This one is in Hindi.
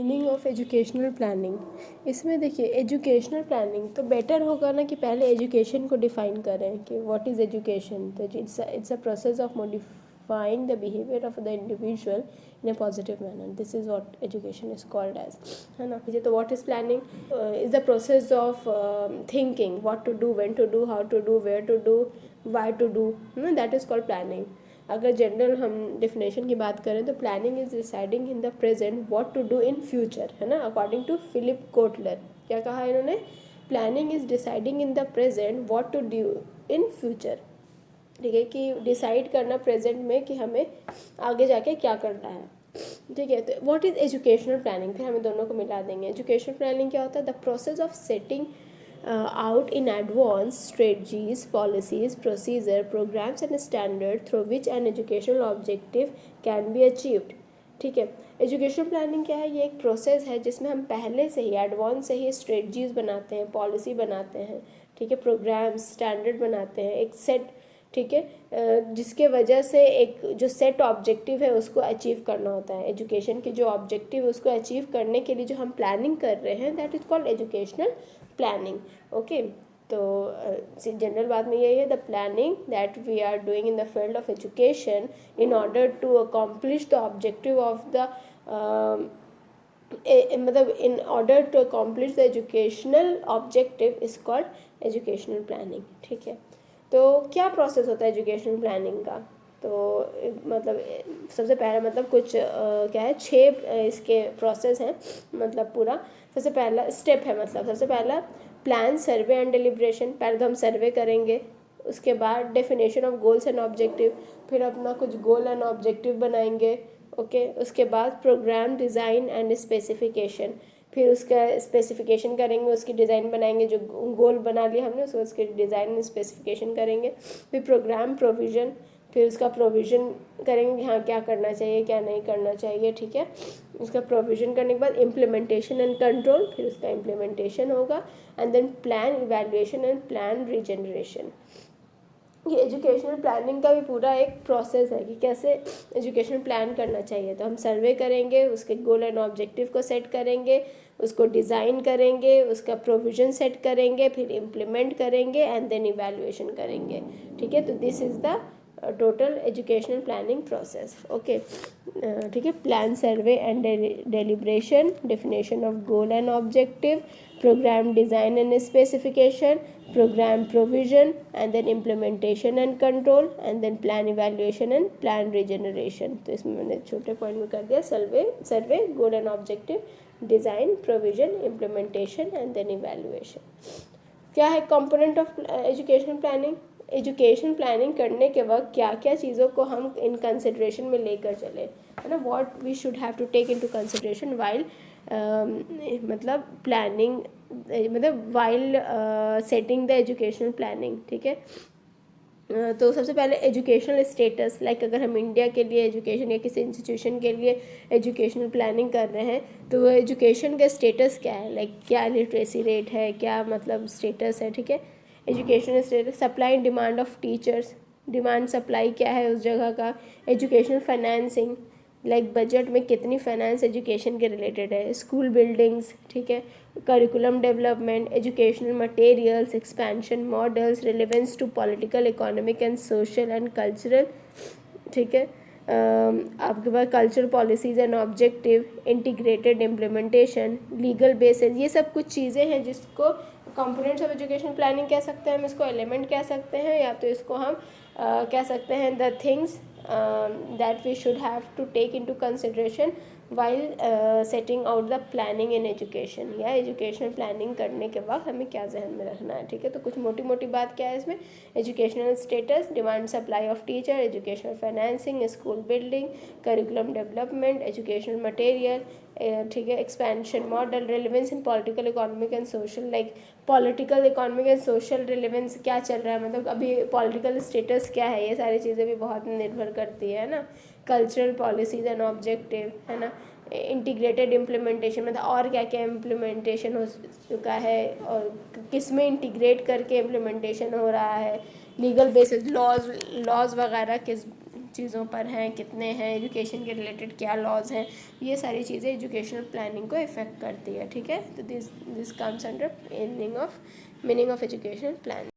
Meaning of educational planning. इसमें देखिए एजुकेशनल प्लानिंग तो बेटर होगा ना कि पहले एजुकेशन को डिफाइन करें कि व्हाट इज़ एजुकेशन। तो it's a process of modifying the behaviour of the individual in a positive manner. This is what education is called as, है ना। तो what is planning is the process of thinking what to do, when to do, how to do, where to do, why to do, that is called planning. अगर जनरल हम डेफिनेशन की बात करें तो planning is deciding in the present what to do in future, है ना। अकॉर्डिंग टू फिलिप कोटलर क्या कहा इन्होंने, planning is deciding in the present what to do in future. ठीक है, कि डिसाइड करना प्रेजेंट में कि हमें आगे जाके क्या करना है। ठीक है, तो व्हाट इज़ एजुकेशनल प्लानिंग, फिर हमें दोनों को मिला देंगे। एजुकेशनल प्लानिंग क्या होता है, the process of setting out in advance strategies, policies, procedure, programs and standard through which an educational objective can be achieved। ठीक है, एजुकेशन प्लानिंग क्या है, ये एक प्रोसेस है जिसमें हम पहले से ही एडवांस से ही स्ट्रेटजीज बनाते हैं, पॉलिसी बनाते हैं, ठीक है, प्रोग्राम्स, स्टैंडर्ड बनाते हैं, एक सेट, ठीक है, जिसके वजह से एक जो सेट ऑब्जेक्टिव है उसको अचीव करना होता है। एजुकेशन के जो ऑब्जेक्टिव है उसको अचीव करने के लिए जो हम प्लानिंग कर रहे हैं that is called educational planning. Okay, तो जनरल बात में यही है, the planning that we are doing in the field of education in order to accomplish the objective of the मतलब in order to accomplish the educational objective is called educational planning. ठीक है, तो क्या प्रोसेस होता है एजुकेशनल प्लानिंग का, तो मतलब सबसे पहला मतलब कुछ क्या है 6 इसके प्रोसेस हैं, मतलब पूरा सबसे पहला स्टेप है, मतलब सबसे पहला प्लान, सर्वे एंड डिलिब्रेशन। पहले तो हम सर्वे करेंगे, उसके बाद definition of goals and objective, फिर अपना कुछ गोल एंड ऑब्जेक्टिव बनाएंगे। ओके, उसके बाद प्रोग्राम डिज़ाइन एंड स्पेसिफिकेशन, फिर उसका स्पेसिफिकेशन करेंगे, उसकी डिज़ाइन बनाएंगे, जो गोल बना लिया हमने उसको उसके डिज़ाइन स्पेसिफिकेशन करेंगे। फिर प्रोग्राम प्रोविज़न, फिर उसका प्रोविज़न करेंगे कि हाँ क्या करना चाहिए क्या नहीं करना चाहिए। ठीक है, उसका प्रोविज़न करने के बाद इम्प्लीमेंटेशन एंड कंट्रोल, फिर उसका इम्प्लीमेंटेशन होगा, and then plan evaluation and plan regeneration. ये एजुकेशनल प्लानिंग का भी पूरा एक प्रोसेस है कि कैसे एजुकेशन प्लान करना चाहिए। तो हम सर्वे करेंगे, उसके गोल एंड ऑब्जेक्टिव को सेट करेंगे, उसको डिज़ाइन करेंगे, उसका प्रोविज़न सेट करेंगे, फिर इम्प्लीमेंट करेंगे एंड देन इवैल्यूएशन करेंगे। ठीक है, तो this is the total educational planning process. Okay, ठीक है, plan, survey and deliberation, definition of goal and objective, program design and specification, program provision, and then implementation and control, and then plan evaluation and plan regeneration। तो इसमें मैंने छोटे पॉइंट में कर दिया, survey goal and objective, design, provision, implementation and then evaluation. क्या है component of educational planning, education planning करने के वक्त क्या क्या चीज़ों को हम इन कंसिड्रेशन में लेकर चले, है ना, what we should have to take into consideration while मतलब प्लानिंग, मतलब while setting the educational planning. ठीक है, तो सबसे पहले एजुकेशनल स्टेटस, लाइक अगर हम इंडिया के लिए एजुकेशन या किसी इंस्टीट्यूशन के लिए एजुकेशनल प्लानिंग कर रहे हैं तो वो एजुकेशन का स्टेटस क्या है, लाइक क्या लिटरेसी रेट है, क्या मतलब स्टेटस है। ठीक है, educational status, supply and demand of teachers, demand supply क्या है उस जगह का। एजुकेशनल फाइनेंसिंग, लाइक बजट में कितनी फाइनेंस एजुकेशन के रिलेटेड है। स्कूल बिल्डिंग्स, ठीक है, curriculum development, educational materials, expansion models, relevance to political, economic and social and cultural. ठीक है, आपके पास cultural policies and objective, integrated implementation, legal basis, ये सब कुछ चीज़ें हैं जिसको कंपोनेंट्स ऑफ एजुकेशन प्लानिंग कह सकते हैं, हम इसको एलिमेंट कह सकते हैं, या तो इसको हम कह सकते हैं the things that we should have to take into consideration while setting out the planning in education, या एजुकेशनल प्लानिंग करने के वक्त हमें क्या जहन में रखना है। ठीक है, तो कुछ मोटी मोटी बात क्या है इसमें, educational status, demand supply of teacher, educational financing, school building, curriculum development, educational material, ठीक है, expansion model, relevance in political, economic and social, like political, economic and social relevance क्या चल रहा है, मतलब अभी पॉलिटिकल स्टेटस क्या है, ये सारी चीज़ें भी बहुत निर्भर करती है ना। कल्चरल पॉलिसीज एंड ऑब्जेक्टिव, है ना। इंटीग्रेटेड इम्प्लीमेंटेशन, मतलब और क्या क्या इम्प्लीमेंटेशन हो चुका है और किस में इंटीग्रेट करके इम्प्लीमेंटेशन हो रहा है। लीगल बेसिस, लॉज वगैरह चीज़ों पर हैं, कितने हैं, एजुकेशन के रिलेटेड क्या लॉज हैं, ये सारी चीज़ें एजुकेशनल प्लानिंग को इफ़ेक्ट करती है। ठीक है, तो this comes under meaning of educational planning.